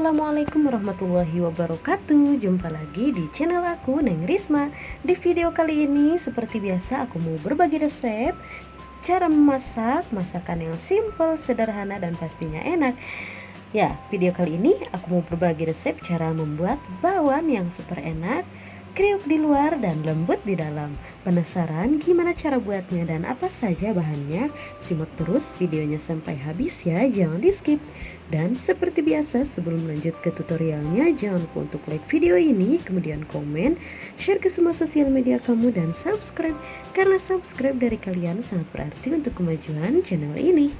Assalamualaikum warahmatullahi wabarakatuh. Jumpa lagi di channel aku, Neng Risma. Di video kali ini seperti biasa aku mau berbagi resep cara memasak masakan yang simple, sederhana, dan pastinya enak. Ya, video kali ini aku mau berbagi resep cara membuat bakwan yang super enak, kriuk di luar dan lembut di dalam. Penasaran gimana cara buatnya dan apa saja bahannya? Simak terus videonya sampai habis ya, jangan di skip. Dan seperti biasa, sebelum lanjut ke tutorialnya, jangan lupa untuk like video ini, kemudian komen, share ke semua sosial media kamu, dan subscribe, karena subscribe dari kalian sangat berarti untuk kemajuan channel ini.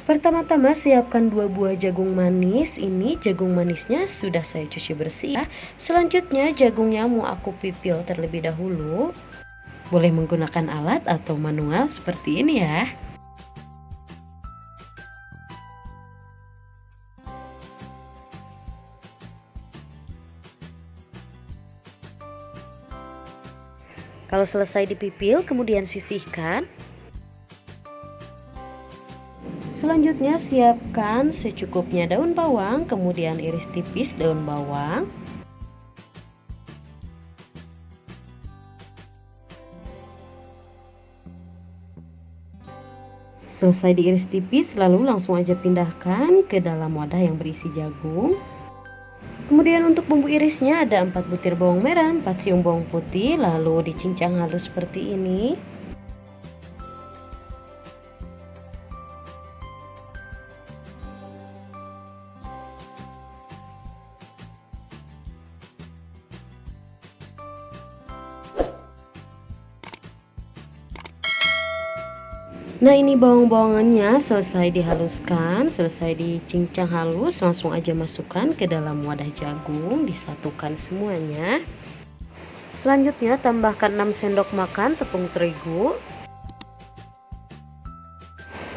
Pertama-tama siapkan 2 buah jagung manis. Ini jagung manisnya sudah saya cuci bersih ya. Selanjutnya jagungnya mau aku pipil terlebih dahulu. Boleh menggunakan alat atau manual seperti ini ya. Kalau selesai dipipil kemudian sisihkan. Selanjutnya siapkan secukupnya daun bawang, kemudian iris tipis daun bawang. Selesai diiris tipis, lalu langsung aja pindahkan ke dalam wadah yang berisi jagung. Kemudian untuk bumbu irisnya ada 4 butir bawang merah, 4 siung bawang putih, lalu dicincang halus seperti ini. Nah, ini bawang-bawangannya selesai dihaluskan, selesai dicincang halus, langsung aja masukkan ke dalam wadah jagung, disatukan semuanya. Selanjutnya tambahkan 6 sendok makan tepung terigu,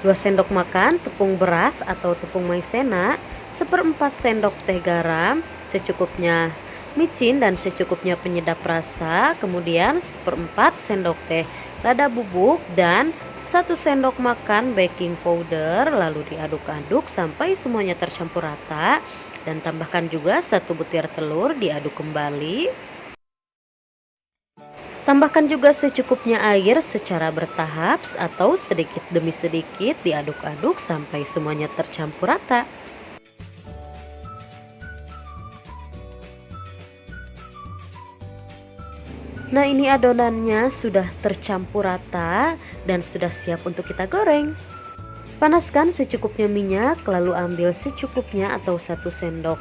2 sendok makan tepung beras atau tepung maizena, 1/4 sendok teh garam, secukupnya micin dan secukupnya penyedap rasa, kemudian 1/4 sendok teh lada bubuk dan 1 sendok makan baking powder, lalu diaduk-aduk sampai semuanya tercampur rata, dan tambahkan juga 1 butir telur, diaduk kembali. Tambahkan juga secukupnya air secara bertahap atau sedikit demi sedikit, diaduk-aduk sampai semuanya tercampur rata. Nah, ini adonannya sudah tercampur rata dan sudah siap untuk kita goreng. Panaskan secukupnya minyak, lalu ambil secukupnya atau 1 sendok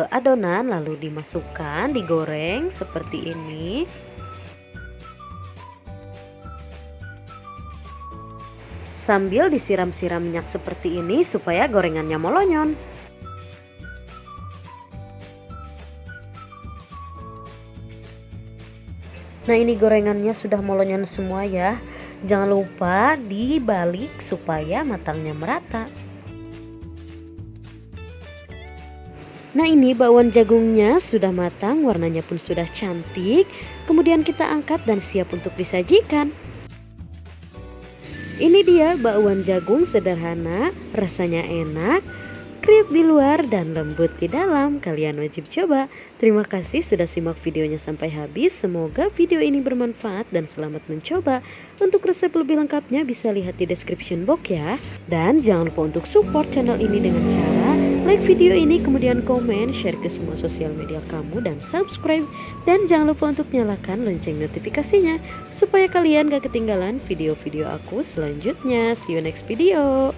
adonan, lalu dimasukkan, digoreng seperti ini. Sambil disiram-siram minyak seperti ini supaya gorengannya molonyon. Nah, ini gorengannya sudah molonyon semua ya. Jangan lupa dibalik supaya matangnya merata. Nah, ini bakwan jagungnya sudah matang, warnanya pun sudah cantik. Kemudian kita angkat dan siap untuk disajikan. Ini dia bakwan jagung sederhana, rasanya enak, kriuk di luar dan lembut di dalam. Kalian wajib coba. Terima kasih sudah simak videonya sampai habis. Semoga video ini bermanfaat dan selamat mencoba. Untuk resep lebih lengkapnya bisa lihat di description box ya. Dan jangan lupa untuk support channel ini dengan cara like video ini, kemudian komen, share ke semua sosial media kamu, dan subscribe. Dan jangan lupa untuk nyalakan lonceng notifikasinya supaya kalian gak ketinggalan video-video aku selanjutnya. See you next video.